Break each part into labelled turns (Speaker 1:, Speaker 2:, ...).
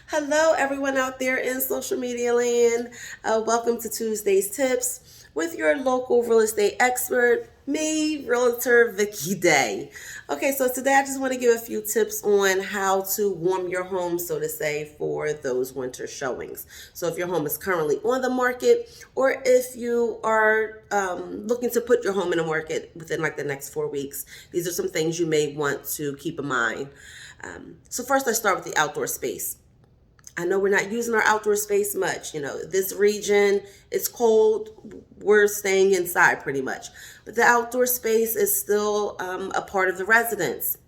Speaker 1: Hello, everyone out there in social media land. Welcome to Tuesday's Tips with your local real estate expert, me, Realtor VIKKI DAYE. Okay, so today I just want to give a few tips on how to warm your home, so to say, for those winter showings. So if your home is currently on the market, or if you are looking to put your home in the market within like the next 4 weeks, these are some things you may want to keep in mind. So first, let's start with the outdoor space. I know we're not using our outdoor space much. This region, it's cold. We're staying inside pretty much. But the outdoor space is still a part of the residence.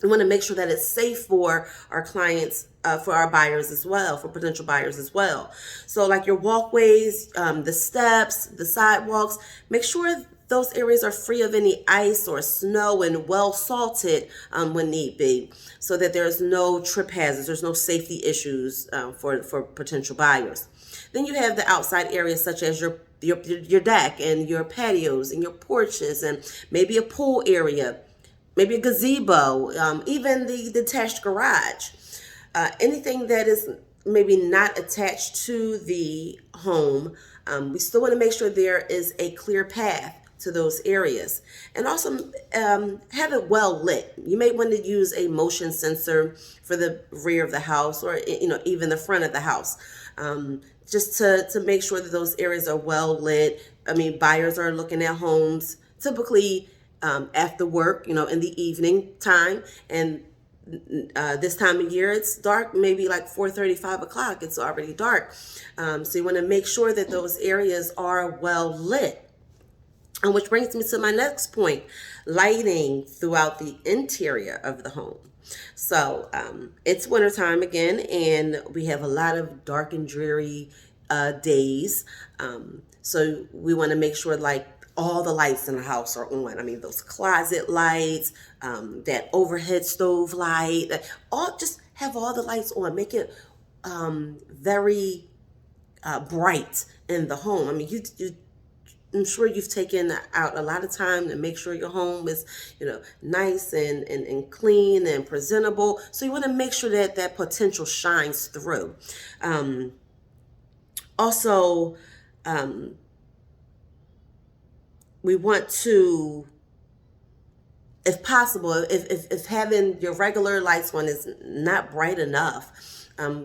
Speaker 1: We want to make sure that it's safe for our clients, for our buyers as well, for potential buyers as well. So like your walkways, the steps, the sidewalks, make sure those areas are free of any ice or snow and well salted when need be, so that there's no trip hazards, there's no safety issues for potential buyers. Then you have the outside areas such as your deck and your patios and your porches and maybe a pool area, maybe a gazebo, even the detached garage. Anything that is maybe not attached to the home, we still want to make sure there is a clear path to those areas, and also have it well lit. You may want to use a motion sensor for the rear of the house, or even the front of the house, just to make sure that those areas are well lit. I mean, buyers are looking at homes typically after work, in the evening time, and this time of year it's dark, maybe like 4:30, 5 o'clock, it's already dark. So you want to make sure that those areas are well lit. And which brings me to my next point: lighting throughout the interior of the home. So it's wintertime again, and we have a lot of dark and dreary days. So we want to make sure like all the lights in the house are on. I mean, those closet lights, that overhead stove light, just have all the lights on. Make it very bright in the home. I mean, I'm sure you've taken out a lot of time to make sure your home is, nice and clean and presentable. So you want to make sure that that potential shines through. Also, we want to, if possible, if having your regular lights on is not bright enough,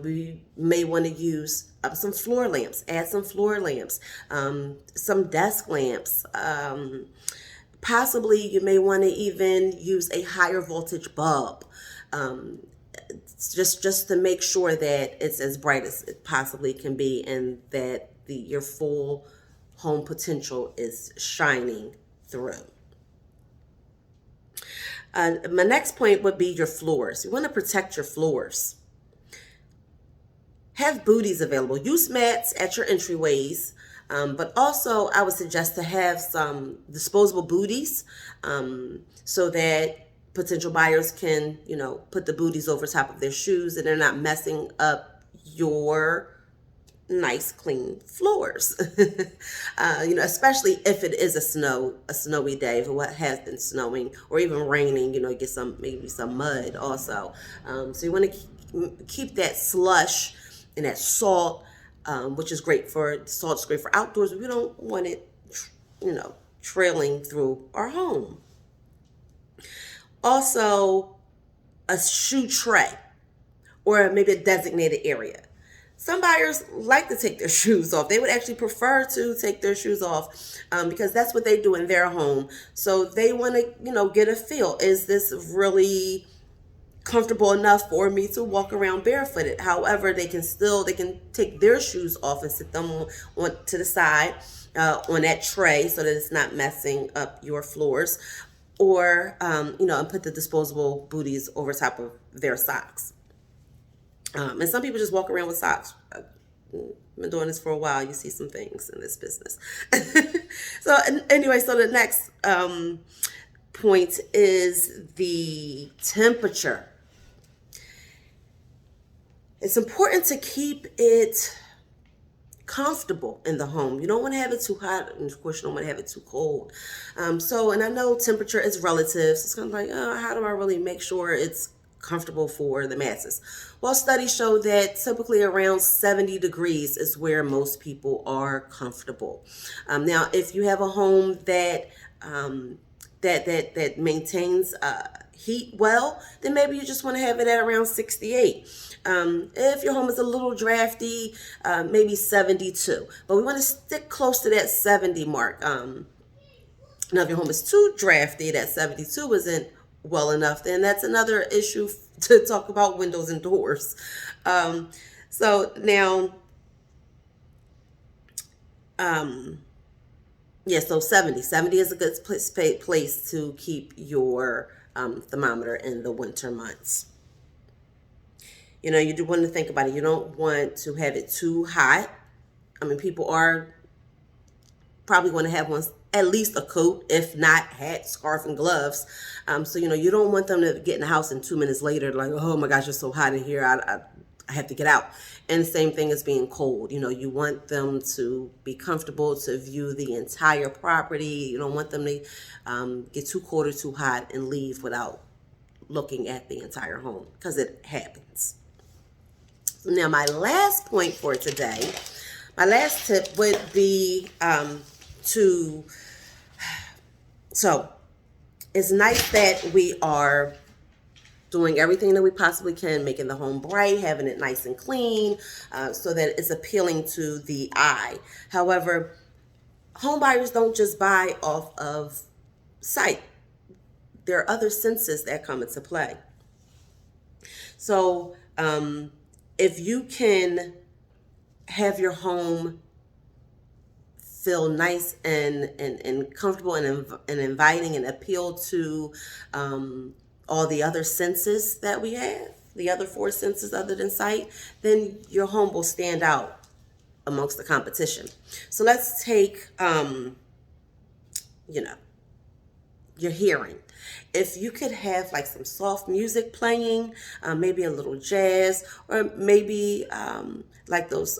Speaker 1: we may want to use some floor lamps, add some floor lamps, some desk lamps. Possibly you may want to even use a higher voltage bulb, just to make sure that it's as bright as it possibly can be, and that your full home potential is shining through. My next point would be your floors. You want to protect your floors. Have booties available. Use mats at your entryways, but also I would suggest to have some disposable booties, so that potential buyers can, put the booties over top of their shoes, and they're not messing up your nice clean floors. Especially if it is a snowy day, if it has been snowing or even raining, get maybe some mud also. So you want to keep that slush and that salt, which is great for salt's great for outdoors. We don't want it, trailing through our home. Also, a shoe tray, or maybe a designated area. Some buyers like to take their shoes off. They would actually prefer to take their shoes off, because that's what they do in their home. So they want to, get a feel. Is this really comfortable enough for me to walk around barefooted? However, they can take their shoes off and sit them on to the side on that tray, so that it's not messing up your floors. Or, and put the disposable booties over top of their socks. And some people just walk around with socks. I've been doing this for a while. You see some things in this business. So anyway, so the next point is the temperature. It's important to keep it comfortable in the home. You don't want to have it too hot, and of course you don't want to have it too cold. And I know temperature is relative, so it's kind of like, how do I really make sure it's comfortable for the masses. Well, studies show that typically around 70 degrees is where most people are comfortable. Now, if you have a home that maintains heat well, then maybe you just want to have it at around 68. If your home is a little drafty, maybe 72. But we want to stick close to that 70 mark. Now, if your home is too drafty, that 72 isn't well enough, then that's another issue to talk about, windows and doors. So now, yeah, so 70 is a good place to keep your thermometer in the winter months. You know, you do want to think about it. You don't want to have it too hot. I mean, people are probably going to have one, at least a coat, if not hat, scarf, and gloves. So, you know, you don't want them to get in the house and 2 minutes later, like, oh my gosh, it's so hot in here, I have to get out. And the same thing as being cold. You know, you want them to be comfortable, to view the entire property. You don't want them to get too cold or too hot and leave without looking at the entire home, because it happens. Now, my last point for today, my last tip would be so it's nice that we are doing everything that we possibly can, making the home bright, having it nice and clean, so that it's appealing to the eye. However, home buyers don't just buy off of sight. There are other senses that come into play. So if you can have your home feel nice and comfortable and inviting and appeal to all the other senses that we have, the other 4 senses other than sight, then your home will stand out amongst the competition. So let's take, you know, your hearing. If you could have like some soft music playing, maybe a little jazz, or maybe like those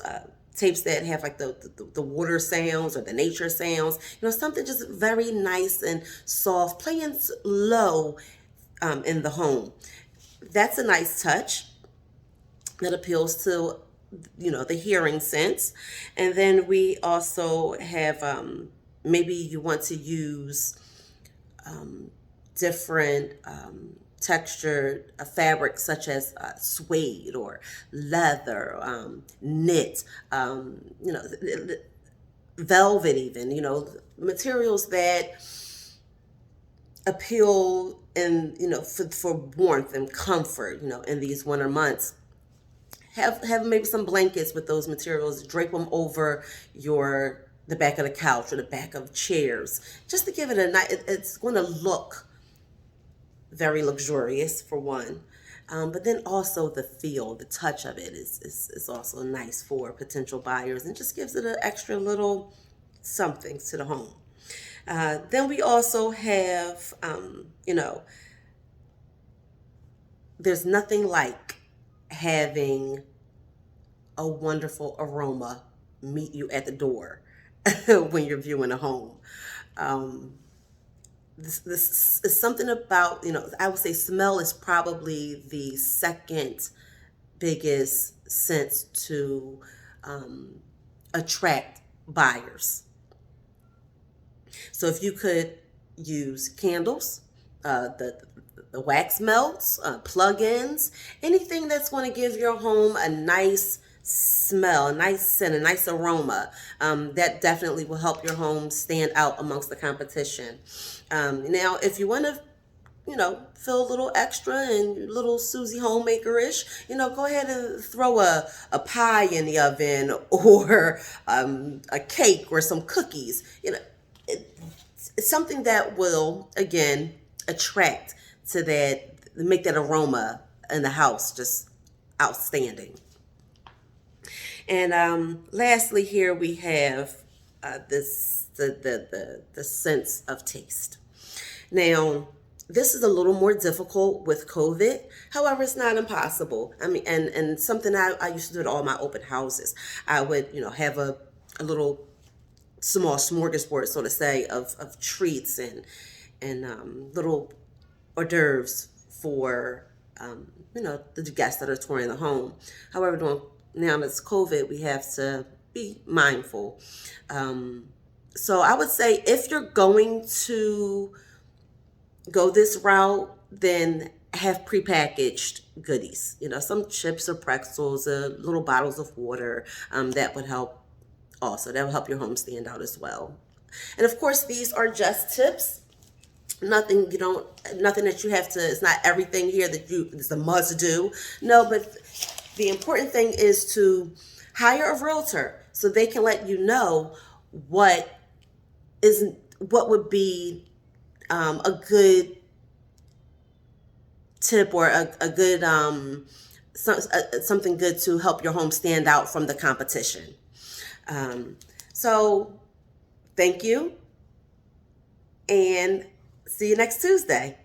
Speaker 1: tapes that have like the water sounds or the nature sounds, you know, something just very nice and soft, playing low in the home. That's a nice touch that appeals to, you know, the hearing sense. And then we also have maybe you want to use different textured fabric, such as suede or leather, knit, you know, velvet, even, you know, materials that appeal in, you know, for warmth and comfort, you know, in these winter months. Have maybe some blankets with those materials, drape them over the back of the couch or the back of chairs, just to give it a nice, it's going to look very luxurious for one. But then also the feel, the touch of it is also nice for potential buyers, and just gives it an extra little something to the home. Then we also have, you know, there's nothing like having a wonderful aroma meet you at the door when you're viewing a home. This is something about, you know, I would say smell is probably the second biggest sense to attract buyers. So if you could use candles, the wax melts, plug-ins, anything that's going to give your home a nice smell, a nice scent, a nice aroma, that definitely will help your home stand out amongst the competition. Now, if you want to, you know, feel a little extra and little Susie homemaker-ish, you know, go ahead and throw a pie in the oven, or a cake or some cookies. You know, it's something that will, again, attract to that, make that aroma in the house just outstanding. And lastly, here we have the sense of taste. Now, this is a little more difficult with COVID. However, it's not impossible. I mean, and something I used to do at all my open houses. I would, you know, have a little small smorgasbord, so to say, of treats and little hors d'oeuvres for the guests that are touring the home. However, now that it's COVID, we have to be mindful. So I would say if you're going to go this route, then have prepackaged goodies. Some chips or pretzels, little bottles of water. That would help. Also, that will help your home stand out as well. And of course, these are just tips. Nothing that you have to. It's not everything here that it's a must do. No, but the important thing is to hire a realtor so they can let you know what would be a good tip or a good something good to help your home stand out from the competition. So thank you, and see you next Tuesday.